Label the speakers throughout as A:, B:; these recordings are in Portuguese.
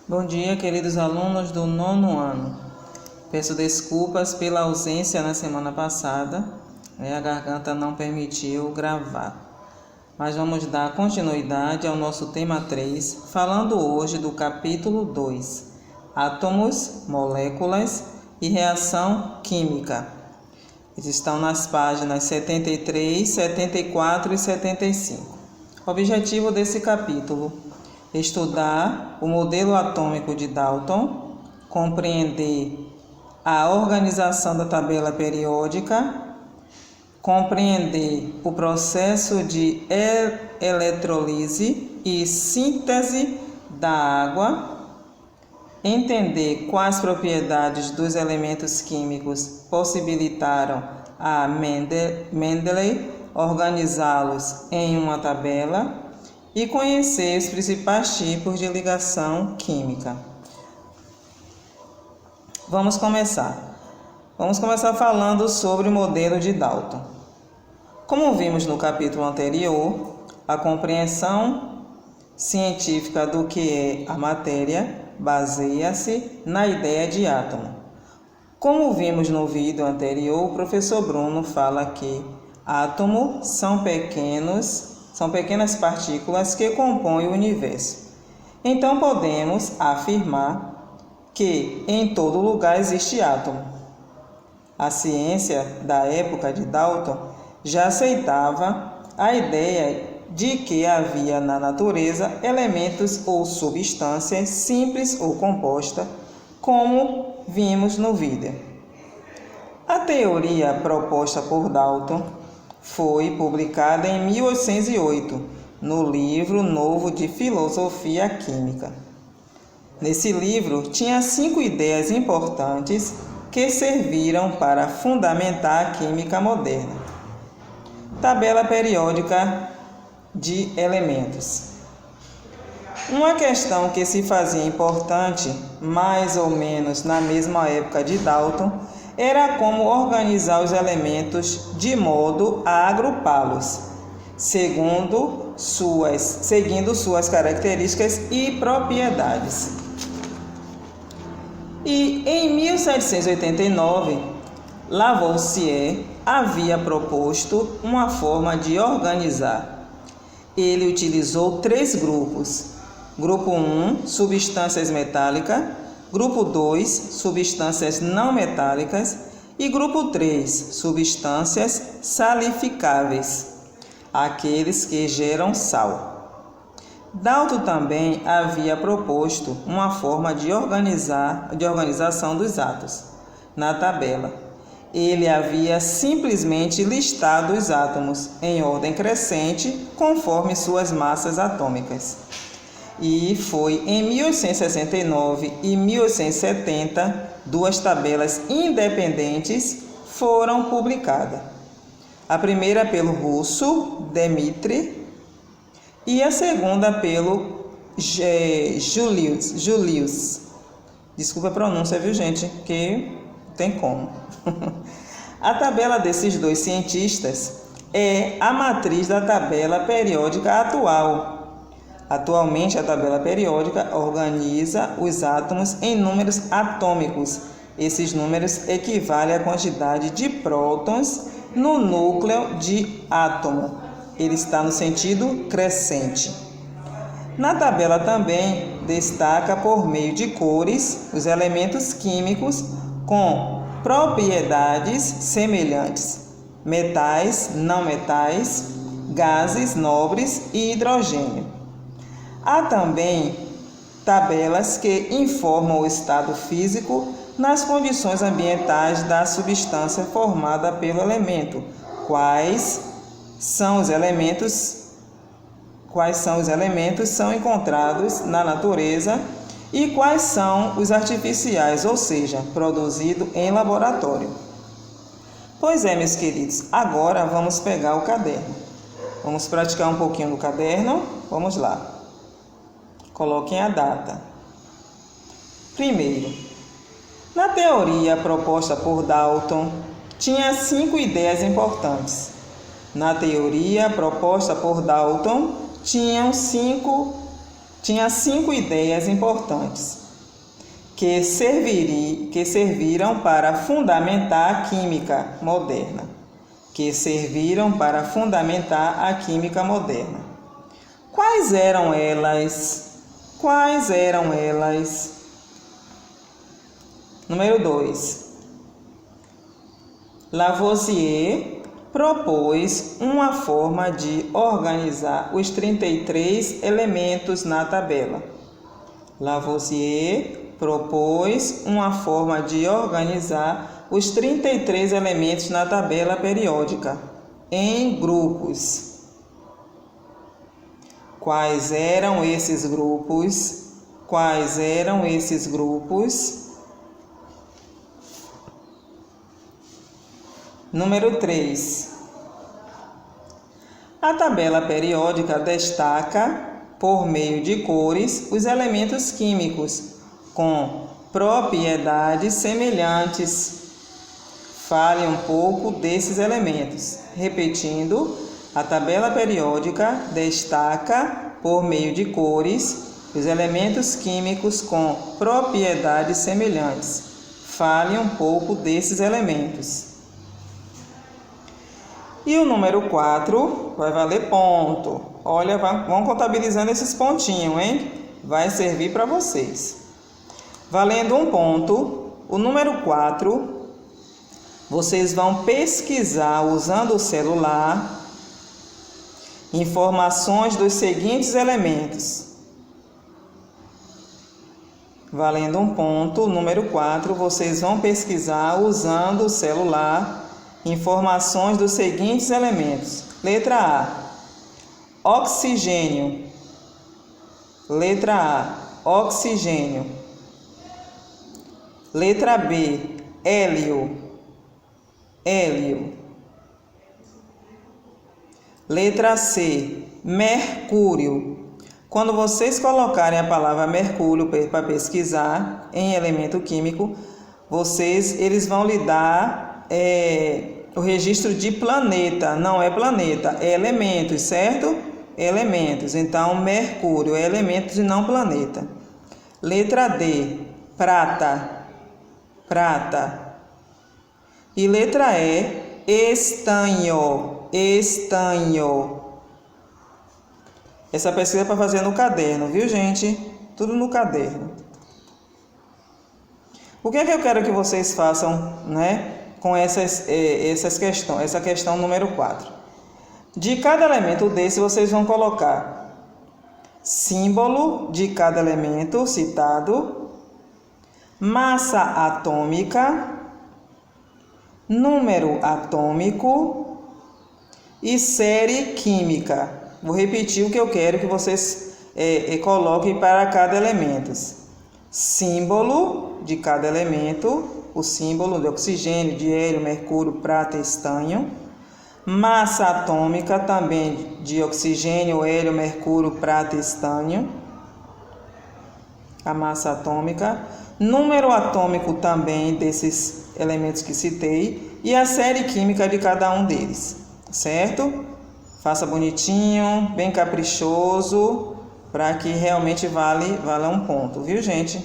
A: Bom dia, queridos alunos do 9º ano. Peço desculpas pela ausência na semana passada, a garganta não permitiu gravar. Mas vamos dar continuidade ao nosso tema 3, falando hoje do capítulo 2, átomos, moléculas e reação química. Eles estão nas páginas 73, 74 e 75. O objetivo desse capítulo: estudar o modelo atômico de Dalton, compreender a organização da tabela periódica, compreender o processo de eletrólise e síntese da água, entender quais propriedades dos elementos químicos possibilitaram a Mendeleev organizá-los em uma tabela e conhecer os principais tipos de ligação química. Vamos começar falando sobre o modelo de Dalton. Como vimos no capítulo anterior, a compreensão científica do que é a matéria baseia-se na ideia de átomo. Como vimos no vídeo anterior, o professor Bruno fala que átomos são pequenas partículas que compõem o universo. Então podemos afirmar que em todo lugar existe átomo. A ciência da época de Dalton já aceitava a ideia de que havia na natureza elementos ou substâncias simples ou compostas, como vimos no vídeo. A teoria proposta por Dalton foi publicada em 1808, no livro Novo de Filosofia Química. Nesse livro, tinha 5 ideias importantes que serviram para fundamentar a química moderna. Tabela periódica de elementos. Uma questão que se fazia importante, mais ou menos na mesma época de Dalton, era como organizar os elementos de modo a agrupá-los, seguindo suas características e propriedades. E em 1789, Lavoisier havia proposto uma forma de organizar. Ele utilizou 3 grupos. Grupo 1, substâncias metálicas. Grupo 2, substâncias não metálicas. E grupo 3, substâncias salificáveis, aqueles que geram sal. Dalton também havia proposto uma forma de organização dos átomos. Na tabela, ele havia simplesmente listado os átomos em ordem crescente conforme suas massas atômicas. E foi em 1869 e 1870, 2 tabelas independentes foram publicadas. A primeira pelo russo Dmitri e a segunda pelo Julius. Desculpa a pronúncia, viu, gente? Que tem como. A tabela desses 2 cientistas é a matriz da tabela periódica atual. Atualmente, a tabela periódica organiza os átomos em números atômicos. Esses números equivalem à quantidade de prótons no núcleo de átomo. Ele está no sentido crescente. Na tabela também destaca por meio de cores os elementos químicos com propriedades semelhantes: metais, não metais, gases nobres e hidrogênio. Há também tabelas que informam o estado físico nas condições ambientais da substância formada pelo elemento, quais são os elementos são encontrados na natureza e quais são os artificiais, ou seja, produzidos em laboratório. Pois é, meus queridos, agora vamos pegar o caderno. Vamos praticar um pouquinho no caderno. Vamos lá. Coloquem a data. Primeiro, na teoria proposta por Dalton, tinha 5 ideias importantes. Na teoria proposta por Dalton, tinha tinha 5 ideias importantes que serviram para fundamentar a química moderna. Quais eram elas? Número 2. Lavoisier propôs uma forma de organizar os 33 elementos na tabela. Lavoisier propôs uma forma de organizar os 33 elementos na tabela periódica em grupos. Quais eram esses grupos? Número 3. A tabela periódica destaca, por meio de cores, os elementos químicos com propriedades semelhantes. Fale um pouco desses elementos. Repetindo, a tabela periódica destaca, por meio de cores, os elementos químicos com propriedades semelhantes. Fale um pouco desses elementos. E o número 4 vai valer ponto. Olha, vão contabilizando esses pontinhos, hein? Vai servir para vocês. Valendo um ponto, o número 4, vocês vão pesquisar usando o celular informações dos seguintes elementos. Valendo um ponto, o número 4, vocês vão pesquisar usando o celular informações dos seguintes elementos. Letra A, oxigênio. Letra A, oxigênio. Letra B, hélio. Hélio. Letra C, mercúrio. Quando vocês colocarem a palavra mercúrio para pesquisar em elemento químico, eles vão lhe dar o registro de planeta. Não é planeta, é elementos, certo? Elementos. Então, mercúrio é elementos e não planeta. Letra D, prata. Prata. E letra E, estanho. Estanho. Essa pesquisa é para fazer no caderno, viu, gente? Tudo no caderno. O que é que eu quero que vocês façam, né, com essas questões? Essa questão número 4. De cada elemento desse, vocês vão colocar símbolo de cada elemento citado, massa atômica, número atômico e série química. Vou repetir o que eu quero que vocês coloquem para cada elemento. Símbolo de cada elemento, o símbolo de oxigênio, de hélio, mercúrio, prata e estanho. Massa atômica também de oxigênio, hélio, mercúrio, prata e estanho. A massa atômica. Número atômico também desses elementos que citei. E a série química de cada um deles. Certo? Faça bonitinho, bem caprichoso, para que realmente valha um ponto, viu, gente?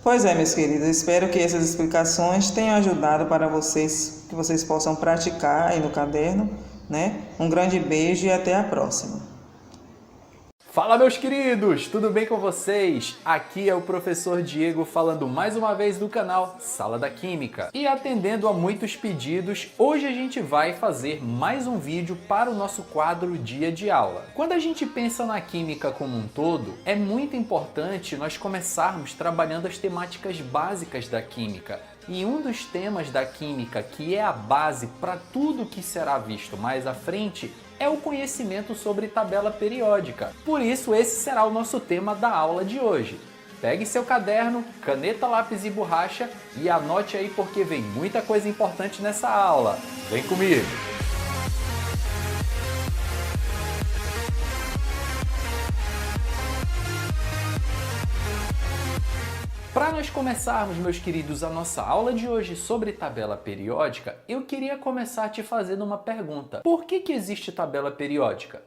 A: Pois é, meus queridos, espero que essas explicações tenham ajudado para vocês, que vocês possam praticar aí no caderno, né? Um grande beijo e até a próxima.
B: Fala, meus queridos, tudo bem com vocês? Aqui é o professor Diego falando mais uma vez do canal Sala da Química. E atendendo a muitos pedidos, hoje a gente vai fazer mais um vídeo para o nosso quadro Dia de Aula. Quando a gente pensa na química como um todo, é muito importante nós começarmos trabalhando as temáticas básicas da química. E um dos temas da química que é a base para tudo que será visto mais à frente é o conhecimento sobre tabela periódica. Por isso, esse será o nosso tema da aula de hoje. Pegue seu caderno, caneta, lápis e borracha e anote aí porque vem muita coisa importante nessa aula. Vem comigo! Para nós começarmos, meus queridos, a nossa aula de hoje sobre tabela periódica, eu queria começar te fazendo uma pergunta. Por que existe tabela periódica?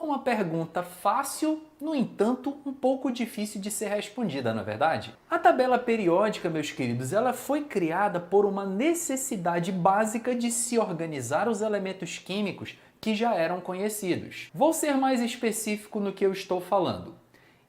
B: Uma pergunta fácil, no entanto, um pouco difícil de ser respondida, não é verdade? A tabela periódica, meus queridos, ela foi criada por uma necessidade básica de se organizar os elementos químicos que já eram conhecidos. Vou ser mais específico no que eu estou falando.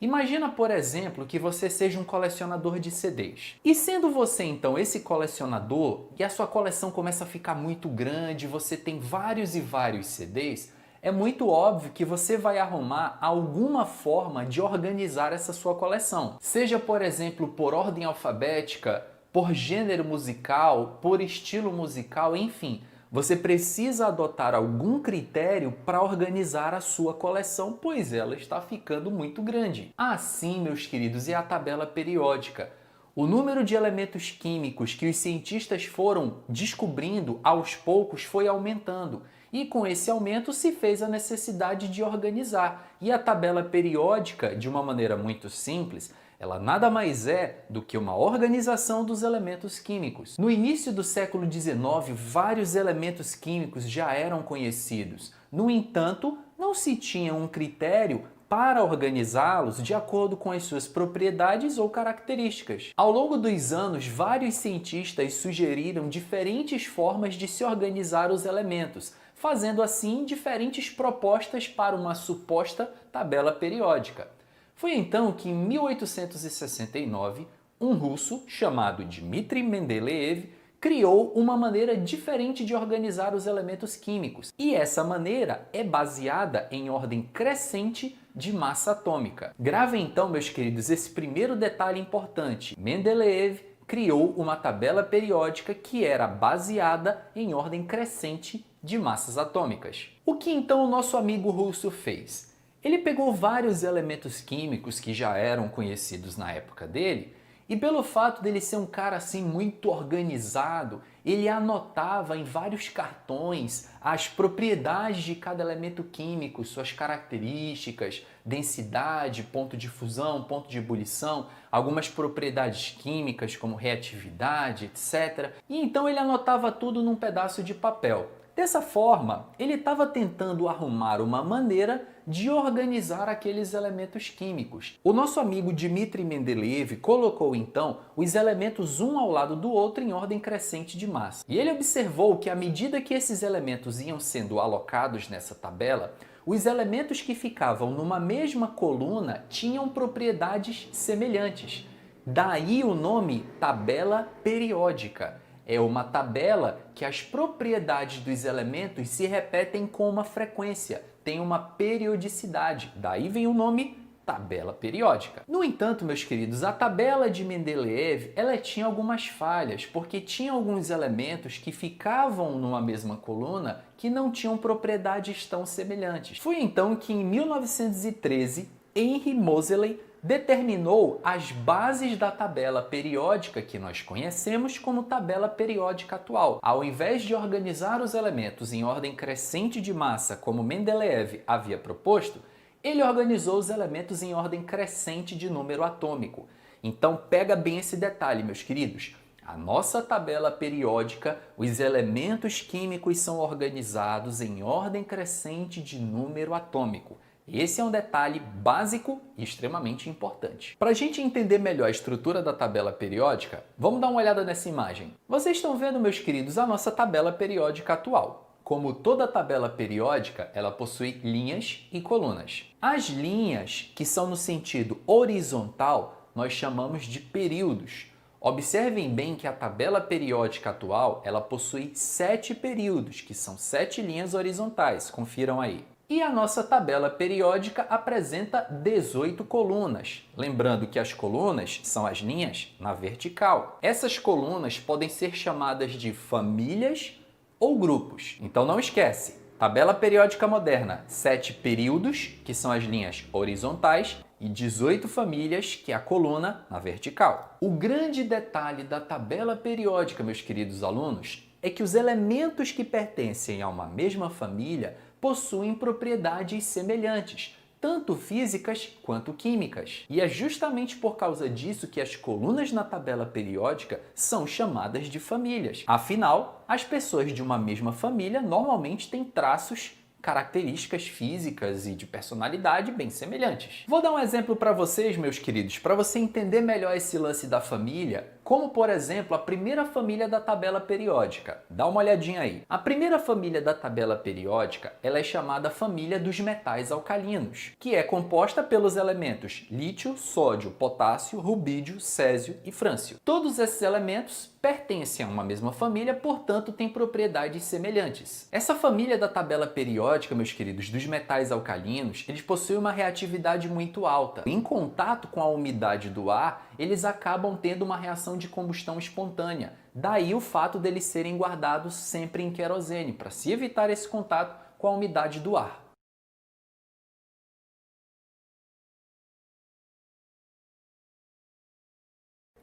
B: Imagina, por exemplo, que você seja um colecionador de CDs. E sendo você, então, esse colecionador, e a sua coleção começa a ficar muito grande, você tem vários e vários CDs, é muito óbvio que você vai arrumar alguma forma de organizar essa sua coleção. Seja, por exemplo, por ordem alfabética, por gênero musical, por estilo musical, enfim. Você precisa adotar algum critério para organizar a sua coleção, pois ela está ficando muito grande. Assim, meus queridos, é a tabela periódica. O número de elementos químicos que os cientistas foram descobrindo aos poucos foi aumentando. E com esse aumento se fez a necessidade de organizar. E a tabela periódica, de uma maneira muito simples, ela nada mais é do que uma organização dos elementos químicos. No início do século XIX, vários elementos químicos já eram conhecidos. No entanto, não se tinha um critério para organizá-los de acordo com as suas propriedades ou características. Ao longo dos anos, vários cientistas sugeriram diferentes formas de se organizar os elementos, fazendo assim diferentes propostas para uma suposta tabela periódica. Foi então que, em 1869, um russo chamado Dmitri Mendeleev criou uma maneira diferente de organizar os elementos químicos. E essa maneira é baseada em ordem crescente de massa atômica. Gravem então, meus queridos, esse primeiro detalhe importante. Mendeleev criou uma tabela periódica que era baseada em ordem crescente de massas atômicas. O que então o nosso amigo russo fez? Ele pegou vários elementos químicos que já eram conhecidos na época dele e, pelo fato dele ser um cara assim muito organizado, ele anotava em vários cartões as propriedades de cada elemento químico, suas características, densidade, ponto de fusão, ponto de ebulição, algumas propriedades químicas como reatividade, etc. E então ele anotava tudo num pedaço de papel. Dessa forma, ele estava tentando arrumar uma maneira de organizar aqueles elementos químicos. O nosso amigo Dmitri Mendeleev colocou então os elementos um ao lado do outro em ordem crescente de massa. E ele observou que à medida que esses elementos iam sendo alocados nessa tabela, os elementos que ficavam numa mesma coluna tinham propriedades semelhantes. Daí o nome tabela periódica. É uma tabela que as propriedades dos elementos se repetem com uma frequência, tem uma periodicidade. Daí vem o nome tabela periódica. No entanto, meus queridos, a tabela de Mendeleev ela tinha algumas falhas, porque tinha alguns elementos que ficavam numa mesma coluna que não tinham propriedades tão semelhantes. Foi então que em 1913, Henry Moseley determinou as bases da tabela periódica que nós conhecemos como tabela periódica atual. Ao invés de organizar os elementos em ordem crescente de massa, como Mendeleev havia proposto, ele organizou os elementos em ordem crescente de número atômico. Então pega bem esse detalhe, meus queridos. A nossa tabela periódica, os elementos químicos são organizados em ordem crescente de número atômico. Esse é um detalhe básico e extremamente importante. Para a gente entender melhor a estrutura da tabela periódica, vamos dar uma olhada nessa imagem. Vocês estão vendo, meus queridos, a nossa tabela periódica atual. Como toda tabela periódica, ela possui linhas e colunas. As linhas, que são no sentido horizontal, nós chamamos de períodos. Observem bem que a tabela periódica atual, ela possui 7 períodos, que são 7 linhas horizontais. Confiram aí. E a nossa tabela periódica apresenta 18 colunas. Lembrando que as colunas são as linhas na vertical. Essas colunas podem ser chamadas de famílias ou grupos. Então não esquece, tabela periódica moderna, 7 períodos, que são as linhas horizontais, e 18 famílias, que é a coluna na vertical. O grande detalhe da tabela periódica, meus queridos alunos, é que os elementos que pertencem a uma mesma família possuem propriedades semelhantes, tanto físicas quanto químicas. E é justamente por causa disso que as colunas na tabela periódica são chamadas de famílias. Afinal, as pessoas de uma mesma família normalmente têm traços características físicas e de personalidade bem semelhantes. Vou dar um exemplo para vocês, meus queridos, para você entender melhor esse lance da família, como por exemplo a primeira família da tabela periódica. Dá uma olhadinha aí. A primeira família da tabela periódica, ela é chamada família dos metais alcalinos, que é composta pelos elementos lítio, sódio, potássio, rubídio, césio e frâncio. Todos esses elementos pertencem a uma mesma família, portanto têm propriedades semelhantes. Essa família da tabela periódica, meus queridos, dos metais alcalinos, eles possuem uma reatividade muito alta. Em contato com a umidade do ar, eles acabam tendo uma reação de combustão espontânea. Daí o fato deles serem guardados sempre em querosene, para se evitar esse contato com a umidade do ar.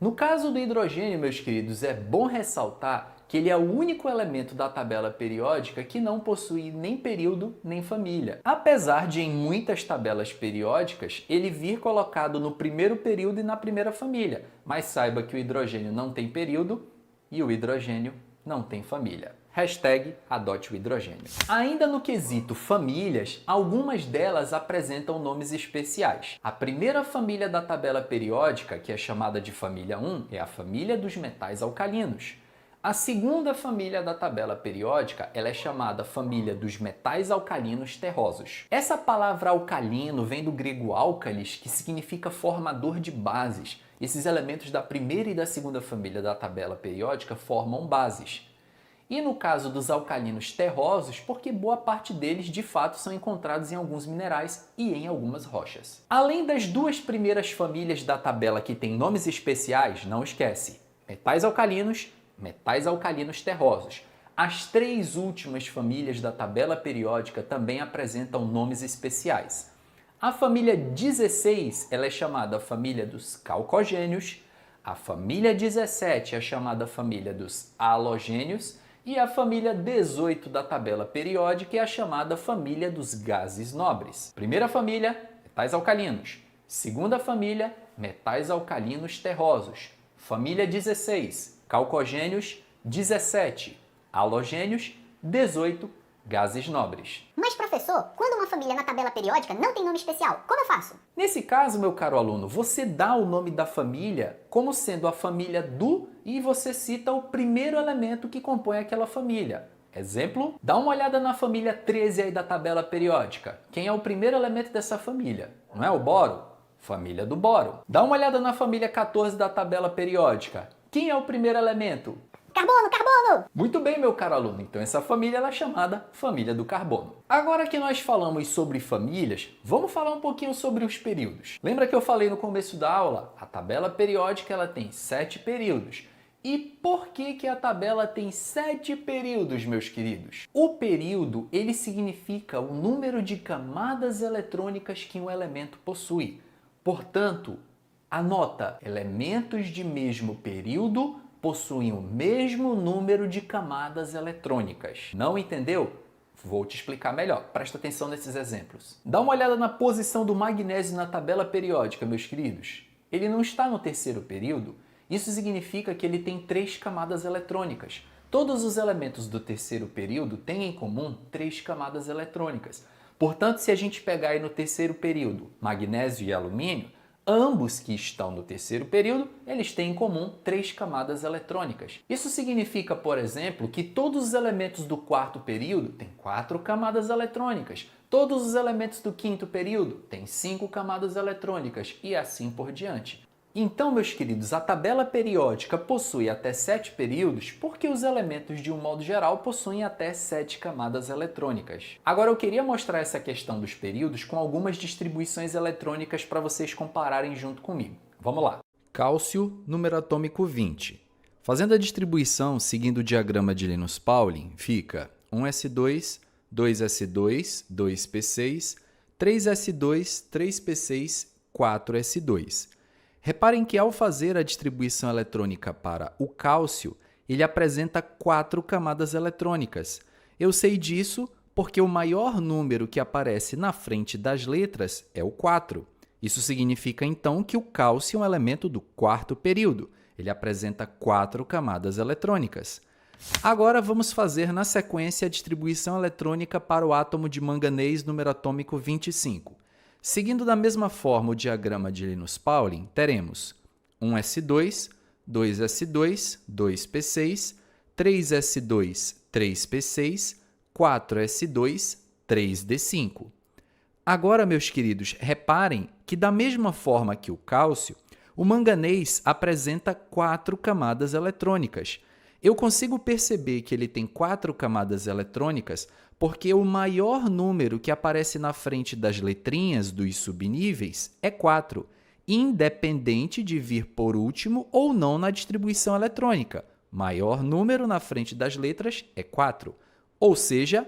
B: No caso do hidrogênio, meus queridos, é bom ressaltar que ele é o único elemento da tabela periódica que não possui nem período nem família. Apesar de em muitas tabelas periódicas ele vir colocado no primeiro período e na primeira família, mas saiba que o hidrogênio não tem período e o hidrogênio não tem família. Hashtag adote o hidrogênio. Ainda no quesito famílias, algumas delas apresentam nomes especiais. A primeira família da tabela periódica, que é chamada de família 1, é a família dos metais alcalinos. A segunda família da tabela periódica, ela é chamada família dos metais alcalinos terrosos. Essa palavra alcalino vem do grego álcalis, que significa formador de bases. Esses elementos da primeira e da segunda família da tabela periódica formam bases. E no caso dos alcalinos terrosos, porque boa parte deles de fato são encontrados em alguns minerais e em algumas rochas. Além das duas primeiras famílias da tabela que têm nomes especiais, não esquece, metais alcalinos terrosos. As três últimas famílias da tabela periódica também apresentam nomes especiais. A família 16 ela é chamada família dos calcogênios, a família 17 é chamada família dos halogênios, e a família 18 da tabela periódica é a chamada família dos gases nobres. Primeira família, metais alcalinos. Segunda família, metais alcalinos terrosos. Família 16, calcogênios. 17, halogênios. 18, gases nobres.
C: Mas professor, quando uma família na tabela periódica não tem nome especial, como eu faço?
B: Nesse caso, meu caro aluno, você dá o nome da família como sendo a família do e você cita o primeiro elemento que compõe aquela família. Exemplo, dá uma olhada na família 13 aí da tabela periódica. Quem é o primeiro elemento dessa família? Não é o boro? Família do boro. Dá uma olhada na família 14 da tabela periódica. Quem é o primeiro elemento?
C: Carbono, carbono!
B: Muito bem, meu caro aluno. Então essa família ela é chamada família do carbono. Agora que nós falamos sobre famílias, vamos falar um pouquinho sobre os períodos. Lembra que eu falei no começo da aula? A tabela periódica ela tem 7 períodos. E por que a tabela tem 7 períodos, meus queridos? O período ele significa o número de camadas eletrônicas que um elemento possui. Portanto, anota, elementos de mesmo período possuem o mesmo número de camadas eletrônicas. Não entendeu? Vou te explicar melhor. Presta atenção nesses exemplos. Dá uma olhada na posição do magnésio na tabela periódica, meus queridos. Ele não está no terceiro período. Isso significa que ele tem 3 camadas eletrônicas. Todos os elementos do terceiro período têm em comum 3 camadas eletrônicas. Portanto, se a gente pegar aí no terceiro período magnésio e alumínio, ambos que estão no terceiro período, eles têm em comum 3 camadas eletrônicas. Isso significa, por exemplo, que todos os elementos do quarto período têm 4 camadas eletrônicas. Todos os elementos do quinto período têm 5 camadas eletrônicas e assim por diante. Então, meus queridos, a tabela periódica possui até 7 períodos porque os elementos, de um modo geral, possuem até 7 camadas eletrônicas. Agora, eu queria mostrar essa questão dos períodos com algumas distribuições eletrônicas para vocês compararem junto comigo. Vamos lá. Cálcio, número atômico 20. Fazendo a distribuição seguindo o diagrama de Linus Pauling, fica 1s2, 2s2, 2p6, 3s2, 3p6, 4s2. Reparem que ao fazer a distribuição eletrônica para o cálcio, ele apresenta 4 camadas eletrônicas. Eu sei disso porque o maior número que aparece na frente das letras é o 4. Isso significa então que o cálcio é um elemento do quarto período. Ele apresenta 4 camadas eletrônicas. Agora vamos fazer na sequência a distribuição eletrônica para o átomo de manganês número atômico 25. Seguindo da mesma forma o diagrama de Linus-Pauling, teremos 1s2, 2s2, 2p6, 3s2, 3p6, 4s2, 3d5. Agora, meus queridos, reparem que da mesma forma que o cálcio, o manganês apresenta 4 camadas eletrônicas. Eu consigo perceber que ele tem 4 camadas eletrônicas porque o maior número que aparece na frente das letrinhas dos subníveis é 4, independente de vir por último ou não na distribuição eletrônica. Maior número na frente das letras é 4, ou seja,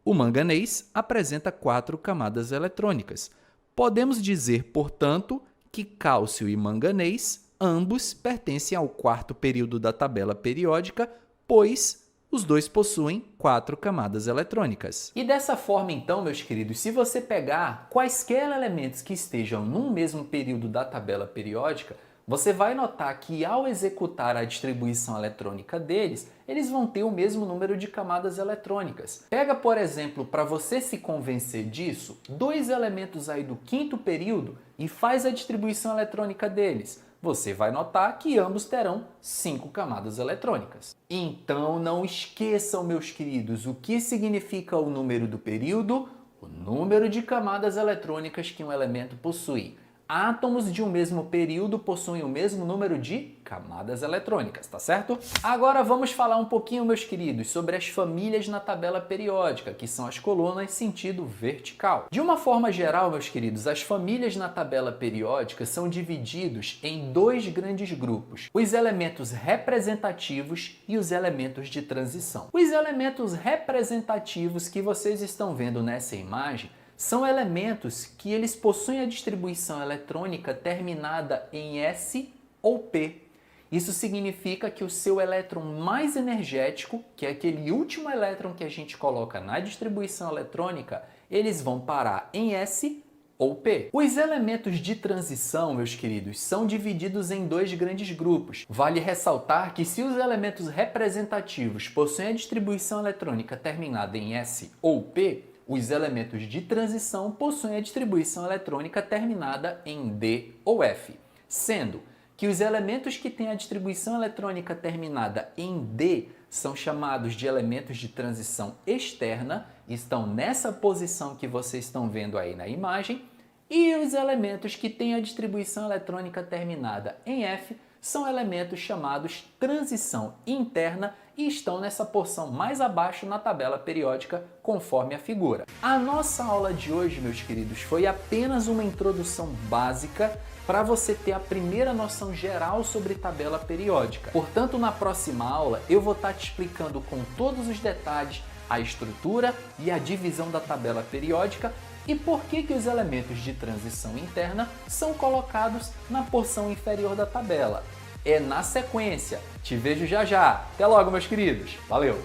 B: o manganês apresenta 4 camadas eletrônicas. Podemos dizer, portanto, que cálcio e manganês ambos pertencem ao 4º período da tabela periódica, pois os dois possuem 4 camadas eletrônicas. E dessa forma, então, meus queridos, se você pegar quaisquer elementos que estejam no mesmo período da tabela periódica, você vai notar que ao executar a distribuição eletrônica deles, eles vão ter o mesmo número de camadas eletrônicas. Pega, por exemplo, para você se convencer disso, 2 elementos aí do 5º período e faz a distribuição eletrônica deles. Você vai notar que ambos terão 5 camadas eletrônicas. Então não esqueçam, meus queridos, o que significa o número do período, o número de camadas eletrônicas que um elemento possui. Átomos de um mesmo período possuem o mesmo número de camadas eletrônicas, tá certo? Agora vamos falar um pouquinho, meus queridos, sobre as famílias na tabela periódica, que são as colunas sentido vertical. De uma forma geral, meus queridos, as famílias na tabela periódica são divididos em 2 grandes grupos: os elementos representativos e os elementos de transição. Os elementos representativos que vocês estão vendo nessa imagem são elementos que eles possuem a distribuição eletrônica terminada em S ou P. Isso significa que o seu elétron mais energético, que é aquele último elétron que a gente coloca na distribuição eletrônica, eles vão parar em S ou P. Os elementos de transição, meus queridos, são divididos em 2 grandes grupos. Vale ressaltar que se os elementos representativos possuem a distribuição eletrônica terminada em S ou P, os elementos de transição possuem a distribuição eletrônica terminada em D ou F, sendo que os elementos que têm a distribuição eletrônica terminada em D são chamados de elementos de transição externa, estão nessa posição que vocês estão vendo aí na imagem, e os elementos que têm a distribuição eletrônica terminada em F são elementos chamados transição interna e estão nessa porção mais abaixo na tabela periódica, conforme a figura. A nossa aula de hoje, meus queridos, foi apenas uma introdução básica para você ter a primeira noção geral sobre tabela periódica. Portanto, na próxima aula eu vou estar te explicando com todos os detalhes a estrutura e a divisão da tabela periódica e por que os elementos de transição interna são colocados na porção inferior da tabela. É na sequência. Te vejo já já. Até logo, meus queridos. Valeu!